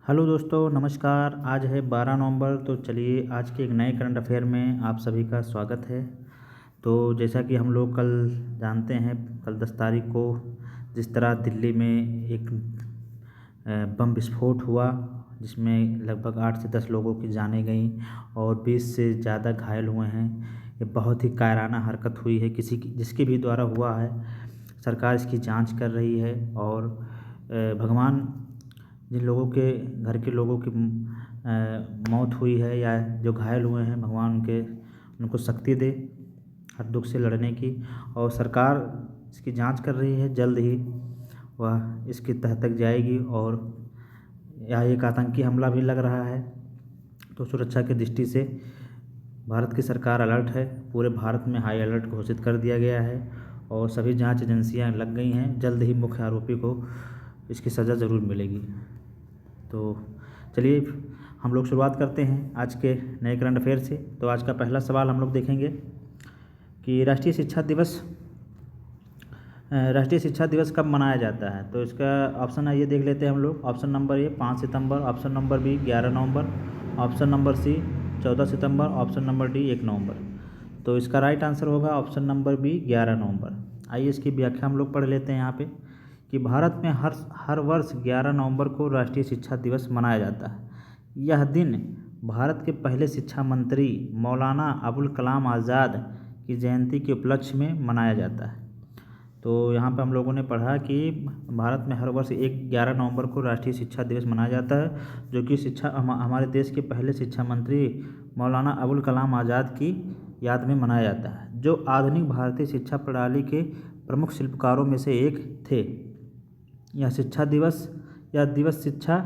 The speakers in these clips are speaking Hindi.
हेलो दोस्तों, नमस्कार। आज है 12 नवंबर। तो चलिए आज के एक नए करंट अफेयर में आप सभी का स्वागत है। तो जैसा कि हम लोग कल जानते हैं, कल 10 तारीख को जिस तरह दिल्ली में एक बम विस्फोट हुआ जिसमें लगभग 8 से 10 लोगों की जानें गईं और 20 से ज़्यादा घायल हुए हैं। ये बहुत ही कायराना हरकत हुई है जिसके भी द्वारा हुआ है। सरकार इसकी जांच कर रही है और भगवान जिन लोगों के घर के लोगों की मौत हुई है या जो घायल हुए हैं, भगवान उनको शक्ति दे हर दुख से लड़ने की। और सरकार इसकी जांच कर रही है, जल्द ही वह इसकी तह तक जाएगी। और यह एक आतंकी हमला भी लग रहा है, तो सुरक्षा की दृष्टि से भारत की सरकार अलर्ट है। पूरे भारत में हाई अलर्ट घोषित कर दिया गया है और सभी जांच एजेंसियां लग गई हैं। जल्द ही मुख्य आरोपी को इसकी सज़ा ज़रूर मिलेगी। तो चलिए हम लोग शुरुआत करते हैं आज के नए करंट अफेयर से। तो आज का पहला सवाल हम लोग देखेंगे कि राष्ट्रीय शिक्षा दिवस कब मनाया जाता है। तो इसका ऑप्शन है, ये देख लेते हैं हम लोग। ऑप्शन नंबर ए 5 सितंबर, ऑप्शन नंबर बी 11 नवंबर, ऑप्शन नंबर सी 14 सितंबर, ऑप्शन नंबर डी 1 नवंबर। तो इसका राइट आंसर होगा ऑप्शन नंबर बी 11 नवंबर। आइए इसकी व्याख्या हम लोग पढ़ लेते हैं यहाँ पे कि भारत में हर वर्ष 11 नवंबर को राष्ट्रीय शिक्षा दिवस मनाया जाता है। यह दिन भारत के पहले शिक्षा मंत्री मौलाना अबुल कलाम आज़ाद की जयंती के उपलक्ष्य में मनाया जाता है। तो यहाँ पर हम लोगों ने पढ़ा कि भारत में हर वर्ष 11 नवंबर को राष्ट्रीय शिक्षा दिवस मनाया जाता है, जो कि हमारे देश के पहले शिक्षा मंत्री मौलाना अबुल कलाम आज़ाद की याद में मनाया जाता है, जो आधुनिक भारतीय शिक्षा प्रणाली के प्रमुख शिल्पकारों में से एक थे। यह दिवस शिक्षा,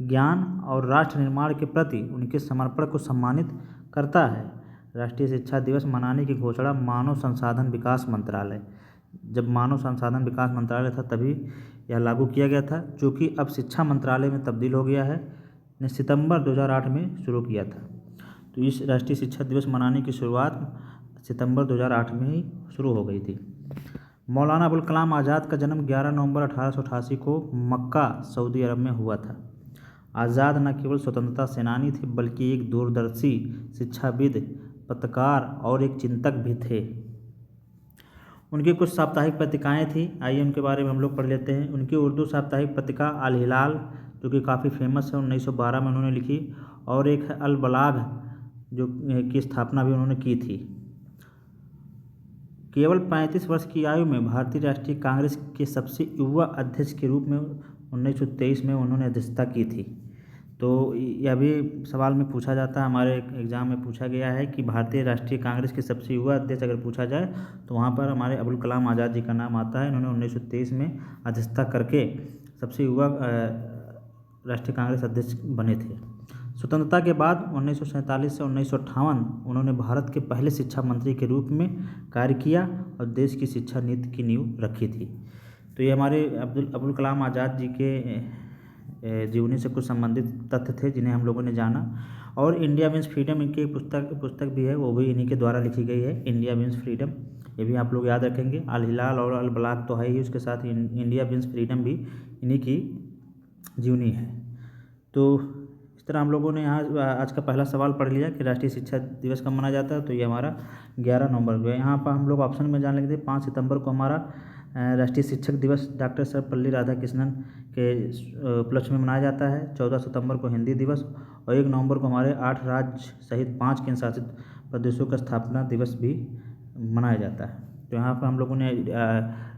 ज्ञान और राष्ट्र निर्माण के प्रति उनके समर्पण को सम्मानित करता है। राष्ट्रीय शिक्षा दिवस मनाने की घोषणा मानव संसाधन विकास मंत्रालय, जब मानव संसाधन विकास मंत्रालय था तभी यह लागू किया गया था, जो कि अब शिक्षा मंत्रालय में तब्दील हो गया है, ने सितंबर 2008 में शुरू किया था। तो इस राष्ट्रीय शिक्षा दिवस मनाने की शुरुआत सितंबर 2008 में ही शुरू हो गई थी। मौलाना अबुल कलाम आज़ाद का जन्म 11 नवंबर 1888 को मक्का, सऊदी अरब में हुआ था। आज़ाद न केवल स्वतंत्रता सेनानी थे, बल्कि एक दूरदर्शी शिक्षाविद, पत्रकार और एक चिंतक भी थे। उनकी कुछ साप्ताहिक पत्रिकाएं थी, आइए उनके बारे में हम लोग पढ़ लेते हैं। उनकी उर्दू साप्ताहिक पत्रिका अल हिलाल, जो कि काफ़ी फेमस है, 1912 में उन्होंने लिखी, और एक है अल बलाग, जो की स्थापना भी उन्होंने की थी। केवल 35 वर्ष की आयु में भारतीय राष्ट्रीय कांग्रेस के सबसे युवा अध्यक्ष के रूप में 1923 में उन्होंने अध्यक्षता की थी। तो यह भी सवाल में पूछा जाता है, हमारे एग्ज़ाम में पूछा गया है कि भारतीय राष्ट्रीय कांग्रेस के सबसे युवा अध्यक्ष अगर पूछा जाए तो वहाँ पर हमारे अबुल कलाम आज़ाद जी का नाम आता है। इन्होंने 1923 में अध्यक्षता करके सबसे युवा राष्ट्रीय कांग्रेस अध्यक्ष बने थे। स्वतंत्रता के बाद 1947 से 1958 उन्होंने भारत के पहले शिक्षा मंत्री के रूप में कार्य किया और देश की शिक्षा नीति की नींव रखी थी। तो ये हमारे अबुल कलाम आज़ाद जी के जीवनी से कुछ संबंधित तथ्य थे जिन्हें हम लोगों ने जाना। और इंडिया मीन्स फ्रीडम, इनकी एक पुस्तक भी है, वो भी इन्हीं के द्वारा लिखी गई है, इंडिया मीन्स फ्रीडम। ये भी आप लोग याद रखेंगे। अल हिलाल और अल बलाग तो है ही, उसके साथ इंडिया मीन्स फ्रीडम भी इन्हीं की जीवनी है। तो इस तरह हम लोगों ने यहाँ आज का पहला सवाल पढ़ लिया कि राष्ट्रीय शिक्षा दिवस कब मनाया जाता है। तो ये हमारा 11 नवंबर को है। यहाँ पर हम लोग ऑप्शन में जान लेते हैं। 5 सितंबर को हमारा राष्ट्रीय शिक्षक दिवस डॉक्टर सर्वपल्ली राधाकृष्णन के उपलक्ष्य में मनाया जाता है। 14 सितंबर को हिंदी दिवस और 1 नवंबर को हमारे 8 राज्य सहित 5 केंद्र शासित प्रदेशों का स्थापना दिवस भी मनाया जाता है। तो यहाँ पर हम लोगों ने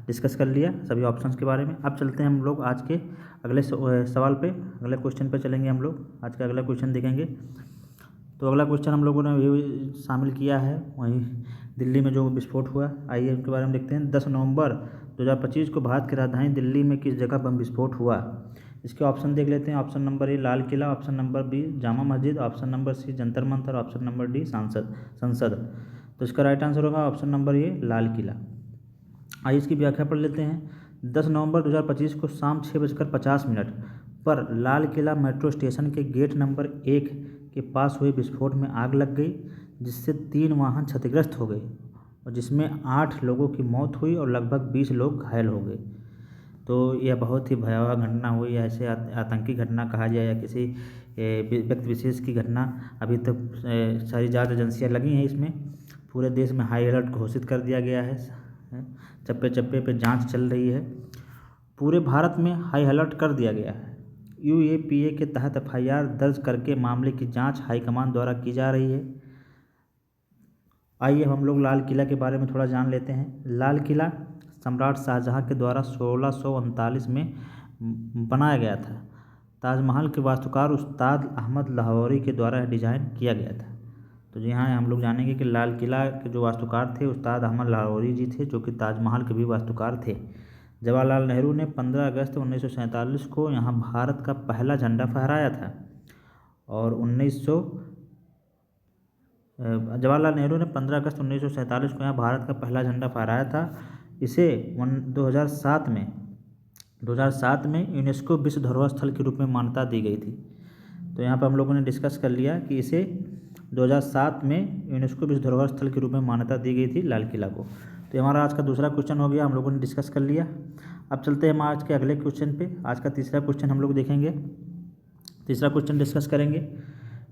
डिस्कस कर लिया सभी ऑप्शंस के बारे में। अब चलते हैं हम लोग आज के अगले सवाल पे, अगले क्वेश्चन पे चलेंगे। हम लोग आज का अगला क्वेश्चन देखेंगे। तो अगला क्वेश्चन हम लोगों ने भी शामिल किया है वहीं दिल्ली में जो विस्फोट हुआ, आइए उनके बारे में देखते हैं। 10 नवंबर 2025 को भारत की राजधानी दिल्ली में किस जगह बम विस्फोट हुआ। इसके ऑप्शन देख लेते हैं। Option number A Lal Qila, option number B Jama Masjid, option number C Jantar Mantar, option number D संसद। तो इसका राइट आंसर होगा option number A Lal Qila. आइए इसकी व्याख्या पढ़ लेते हैं। 10 नवंबर 2025 को शाम 6:50 पर लाल किला मेट्रो स्टेशन के गेट नंबर 1 के पास हुए विस्फोट में आग लग गई, जिससे 3 वाहन क्षतिग्रस्त हो गए और जिसमें 8 लोगों की मौत हुई और लगभग 20 लोग घायल हो गए। तो यह बहुत ही भयावह घटना हुई, ऐसे आतंकी घटना कहा जाए या किसी व्यक्ति विशेष की घटना। अभी तक सारी जांच एजेंसियाँ लगी हैं इसमें। पूरे देश में हाई अलर्ट घोषित कर दिया गया है, चप्पे चप्पे पे जांच चल रही है। पूरे भारत में हाई अलर्ट कर दिया गया है। यूएपीए के तहत एफआईआर दर्ज करके मामले की जांच हाईकमान द्वारा की जा रही है। आइए हम लोग लाल किला के बारे में थोड़ा जान लेते हैं। लाल किला सम्राट शाहजहाँ के द्वारा 1639 में बनाया गया था। ताजमहल के वास्तुकार उस्ताद अहमद लाहौरी के द्वारा डिजाइन किया गया था। तो जी हाँ, हम लोग जानेंगे कि लाल किला के जो वास्तुकार थे उस्ताद अहमद लाहौरी जी थे, जो कि ताजमहल के भी वास्तुकार थे। जवाहरलाल नेहरू ने 15 अगस्त 1947 को यहाँ भारत का पहला झंडा फहराया था। और जवाहरलाल नेहरू ने 15 अगस्त 1947 को यहाँ भारत का पहला झंडा फहराया था। इसे 2007 में यूनेस्को विश्व धरोहर स्थल के रूप में मान्यता दी गई थी। तो यहाँ पर हम लोगों ने डिस्कस कर लिया कि इसे 2007 में यूनेस्को विश्व धरोहर स्थल के रूप में मान्यता दी गई थी लाल किला को। तो हमारा आज का दूसरा क्वेश्चन हो गया, हम लोगों ने डिस्कस कर लिया। अब चलते हैं हम आज के अगले क्वेश्चन पे। आज का तीसरा क्वेश्चन हम लोग देखेंगे, तीसरा क्वेश्चन डिस्कस करेंगे।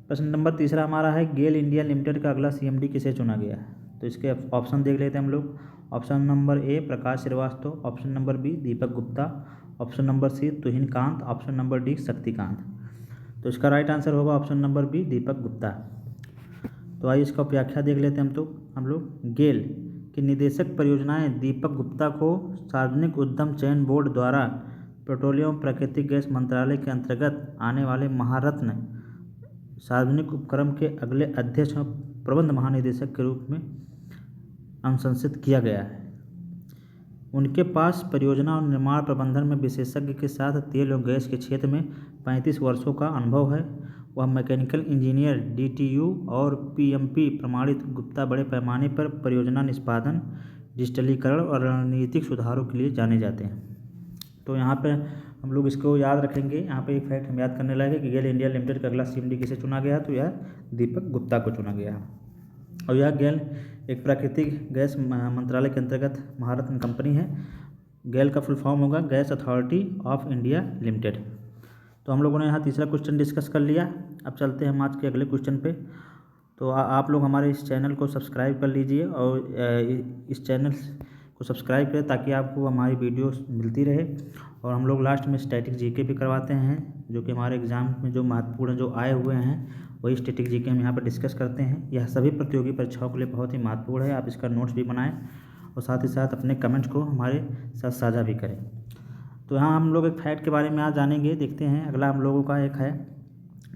प्रश्न नंबर तीसरा हमारा है, गेल इंडिया लिमिटेड का अगला सीएमडी किसे चुना गया है? तो इसके ऑप्शन देख लेते हैं हम लोग। Option number A Prakash Shrivastava, option number B Deepak Gupta, option number C Tuhin Kant, option number D Shaktikant. तो इसका राइट आंसर होगा option number B Deepak Gupta. तो आइए इसका व्याख्या देख लेते हैं हम लोग। गेल के निदेशक परियोजनाएं दीपक गुप्ता को सार्वजनिक उद्यम चयन बोर्ड द्वारा पेट्रोलियम प्राकृतिक गैस मंत्रालय के अंतर्गत आने वाले महारत्न सार्वजनिक उपक्रम के अगले अध्यक्ष और प्रबंध महानिदेशक के रूप में अनुशंसित किया गया है। उनके पास परियोजना और निर्माण प्रबंधन में विशेषज्ञ के साथ तेल और गैस के क्षेत्र में 35 वर्षों का अनुभव है। वह मैकेनिकल इंजीनियर, डीटीयू और पीएमपी प्रमाणित गुप्ता बड़े पैमाने पर परियोजना निष्पादन, डिजिटलीकरण और रणनीतिक सुधारों के लिए जाने जाते हैं। तो यहाँ पर हम लोग इसको याद रखेंगे। यहाँ पे एक फैक्ट हम याद करने लगे कि गेल इंडिया लिमिटेड का अगला सीएमडी किसे चुना गया, तो यह दीपक गुप्ता को चुना गया। और यह गेल एक प्राकृतिक गैस मंत्रालय के अंतर्गत महारत्न कंपनी है। गेल का फुल फॉर्म होगा gas authority of India limited. तो हम लोगों ने यहाँ तीसरा क्वेश्चन डिस्कस कर लिया। अब चलते हैं हम आज के अगले क्वेश्चन पे। तो आप लोग हमारे इस चैनल को सब्सक्राइब कर लीजिए और इस चैनल को सब्सक्राइब करें ताकि आपको हमारी वीडियो मिलती रहे। और हम लोग लास्ट में स्टैटिक जीके भी करवाते हैं, जो कि हमारे एग्ज़ाम में जो महत्वपूर्ण जो आए हुए हैं वही स्टैटिक जीके हम यहाँ पर डिस्कस करते हैं। यह सभी प्रतियोगी परीक्षाओं के लिए बहुत ही महत्वपूर्ण है। आप इसका नोट्स भी बनाएं और साथ ही साथ अपने कमेंट्स को हमारे साथ साझा भी करें। तो यहाँ हम लोग एक फैक्ट के बारे में आज जानेंगे। देखते हैं अगला हम लोगों का एक है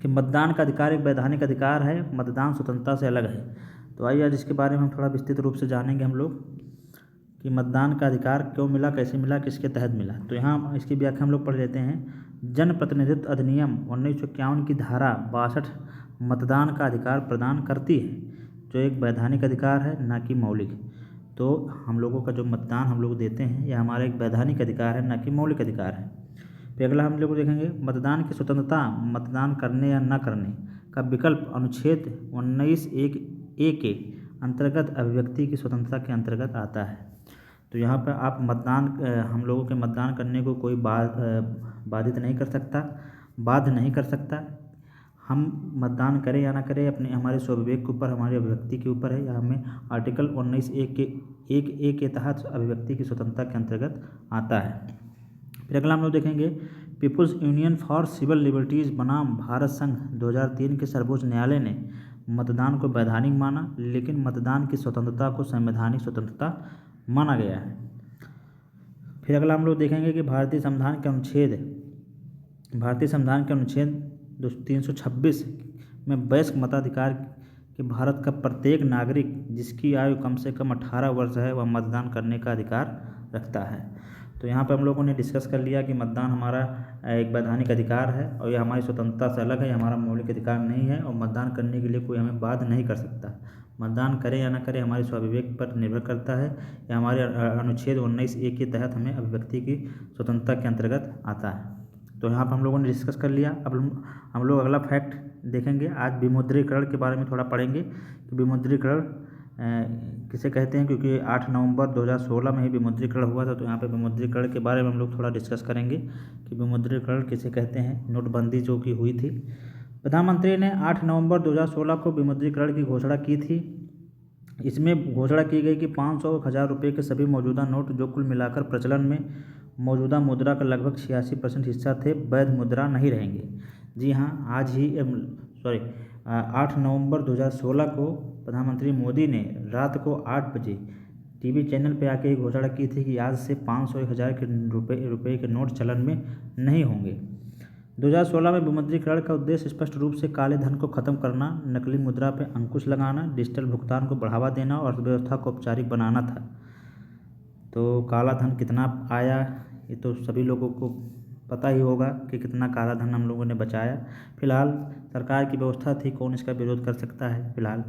कि मतदान का अधिकार एक वैधानिक अधिकार है, मतदान स्वतंत्रता से अलग है। तो आइए आज इसके बारे में हम थोड़ा विस्तृत रूप से जानेंगे हम लोग कि मतदान का अधिकार क्यों मिला, कैसे मिला, किसके तहत मिला। तो यहाँ इसकी व्याख्या हम लोग पढ़ लेते हैं। जन प्रतिनिधित्व अधिनियम 1951 की धारा 62 मतदान का अधिकार प्रदान करती है, जो एक वैधानिक अधिकार है, ना कि मौलिक। तो हम लोगों का जो मतदान हम लोग देते हैं यह हमारा एक वैधानिक अधिकार है, ना कि मौलिक अधिकार है। फिर अगला हम लोग देखेंगे मतदान की स्वतंत्रता मतदान करने या न करने का विकल्प अनुच्छेद 19(1)(a) के अंतर्गत अभिव्यक्ति की स्वतंत्रता के अंतर्गत आता है। तो यहाँ पर आप मतदान हम लोगों के मतदान करने को कोई बाधित नहीं कर सकता, बाध्य नहीं कर सकता। हम मतदान करें या ना करें अपने हमारे स्वविवेक के ऊपर, हमारी अभिव्यक्ति के ऊपर है। या हमें आर्टिकल 19(1)(a) के तहत अभिव्यक्ति की स्वतंत्रता के अंतर्गत आता है। फिर अगला हम लोग देखेंगे people's union for civil liberties बनाम भारत संघ 2003 के सर्वोच्च न्यायालय ने मतदान को वैधानिक माना, लेकिन मतदान की स्वतंत्रता को संवैधानिक स्वतंत्रता माना गया है। फिर अगला हम लोग देखेंगे कि भारतीय संविधान के अनुच्छेद 326 में वयस्क मताधिकार कि भारत का प्रत्येक नागरिक जिसकी आयु कम से कम 18 वर्ष है वह मतदान करने का अधिकार रखता है। तो यहाँ पर हम लोगों ने डिस्कस कर लिया कि मतदान हमारा एक वैधानिक अधिकार है और यह हमारी स्वतंत्रता से अलग है, हमारा मौलिक अधिकार नहीं है और मतदान करने के लिए कोई हमें बाध्य नहीं कर सकता। मतदान करें या ना करें हमारे स्वाभिवेक पर निर्भर करता है। या हमारे अनुच्छेद 19(a) के तहत हमें अभिव्यक्ति की स्वतंत्रता के अंतर्गत आता है। तो यहाँ पर हम लोगों ने डिस्कस कर लिया। अब हम लोग अगला फैक्ट देखेंगे। आज विमुद्रीकरण के बारे में थोड़ा पढ़ेंगे कि विमुद्रीकरण किसे कहते हैं, क्योंकि 8 नवंबर 2016 में ही विमुद्रीकरण हुआ था। तो यहाँ पे विमुद्रीकरण के बारे में हम लोग थोड़ा डिस्कस करेंगे कि विमुद्रीकरण किसे कहते हैं। नोटबंदी जो कि हुई थी, प्रधानमंत्री ने 8 नवंबर 2016 को विमुद्रीकरण की घोषणा की थी। इसमें घोषणा की गई कि 500 और 1000 रुपये के सभी मौजूदा नोट, जो कुल मिलाकर प्रचलन में मौजूदा मुद्रा का लगभग 86% हिस्सा थे, वैध मुद्रा नहीं रहेंगे। जी हाँ, आज ही 8 नवंबर 2016 को प्रधानमंत्री मोदी ने रात को 8 बजे टीवी चैनल पे आके घोषणा की थी कि आज से 500 एक 1000 के रुपये के नोट चलन में नहीं होंगे। 2016 में विमुद्रीकरण का उद्देश्य स्पष्ट रूप से काले धन को खत्म करना, नकली मुद्रा पर अंकुश लगाना, डिजिटल भुगतान को बढ़ावा देना और अर्थव्यवस्था को औपचारिक बनाना था। तो काला धन कितना आया ये तो सभी लोगों को पता ही होगा कि कितना काला धन हम लोगों ने बचाया। फिलहाल सरकार की व्यवस्था थी, कौन इसका विरोध कर सकता है। फिलहाल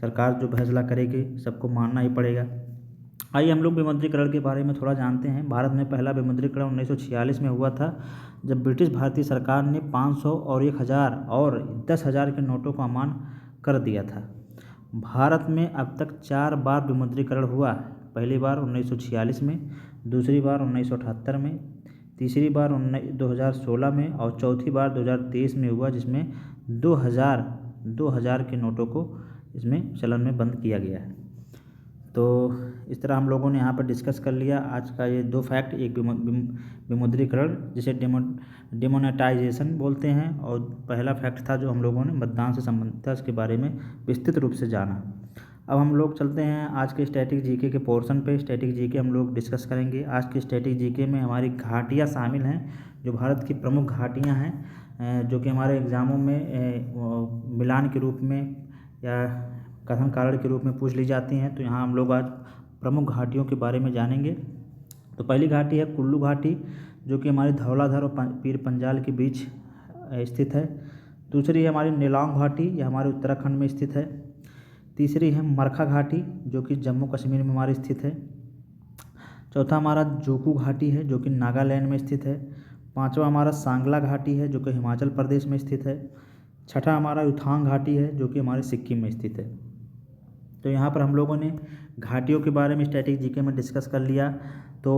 सरकार जो फैसला करेगी सबको मानना ही पड़ेगा। आइए हम लोग विमुद्रीकरण के बारे में थोड़ा जानते हैं। भारत में पहला विमुद्रीकरण 1946 में हुआ था, जब ब्रिटिश भारतीय सरकार ने 500 और 1000 और 10,000 के नोटों का अमान कर दिया था। भारत में अब तक 4 बार विमुद्रीकरण हुआ है। पहली बार 1946 में, दूसरी बार 1978 में, तीसरी बार 2016 में और चौथी बार 2023 में हुआ, जिसमें 2000 के नोटों को इसमें चलन में बंद किया गया है। तो इस तरह हम लोगों ने यहाँ पर डिस्कस कर लिया आज का ये 2 फैक्ट। एक विमुद्रीकरण जिसे डिमोनेटाइजेशन बोलते हैं, और पहला फैक्ट था जो हम लोगों ने मतदान से संबंधित था, इसके बारे में विस्तृत रूप से जाना। अब हम लोग चलते हैं आज के स्टैटिक जीके के पोर्शन पे। स्टैटिक जीके हम लोग डिस्कस करेंगे। आज के स्टैटिक जीके में हमारी घाटियाँ शामिल हैं, जो भारत की प्रमुख घाटियाँ हैं, जो कि हमारे एग्ज़ामों में मिलान के रूप में या कथन कारण के रूप में पूछ ली जाती हैं। तो यहाँ हम लोग आज प्रमुख घाटियों के बारे में जानेंगे। तो पहली घाटी है कुल्लू घाटी, जो कि हमारी धौलाधर और पीर पंजाल के बीच स्थित है। दूसरी है हमारी नेलांग घाटी, यह हमारे उत्तराखंड में स्थित है। तीसरी है मरखा घाटी, जो कि जम्मू कश्मीर में हमारी स्थित है। चौथा हमारा जोकू घाटी है, जो कि नागालैंड में स्थित है। पाँचवा हमारा सांगला घाटी है, जो कि हिमाचल प्रदेश में स्थित है। छठा हमारा युथांग घाटी है, जो कि हमारे सिक्किम में स्थित है। तो यहाँ पर हम लोगों ने घाटियों के बारे में स्टैटिक जीके में डिस्कस कर लिया। तो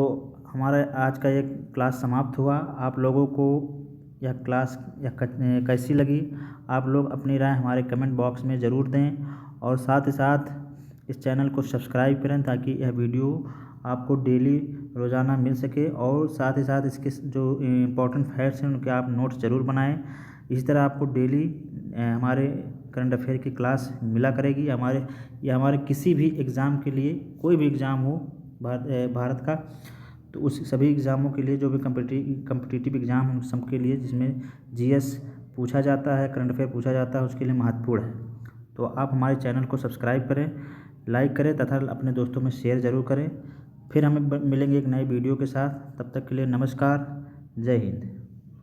हमारा आज का ये क्लास समाप्त हुआ। आप लोगों को यह क्लास कैसी लगी, आप लोग अपनी राय हमारे कमेंट बॉक्स में ज़रूर दें, और साथ ही साथ इस चैनल को सब्सक्राइब करें, ताकि यह वीडियो आपको डेली रोज़ाना मिल सके। और साथ ही साथ इसके जो इम्पोर्टेंट फैक्ट्स हैं उनके आप नोट्स ज़रूर बनाएं। इसी तरह आपको डेली हमारे करंट अफेयर की क्लास मिला करेगी। हमारे किसी भी एग्ज़ाम के लिए, कोई भी एग्ज़ाम हो भारत का, तो उस सभी एग्ज़ामों के लिए, जो भी कम्पिटिटिव एग्ज़ाम हैं उन सब के लिए, जिसमें जीएस पूछा जाता है, करंट अफेयर पूछा जाता है, उसके लिए महत्वपूर्ण है। तो आप हमारे चैनल को सब्सक्राइब करें, लाइक करें तथा अपने दोस्तों में शेयर ज़रूर करें। फिर हमें मिलेंगे एक नए वीडियो के साथ। तब तक के लिए नमस्कार, जय हिंद।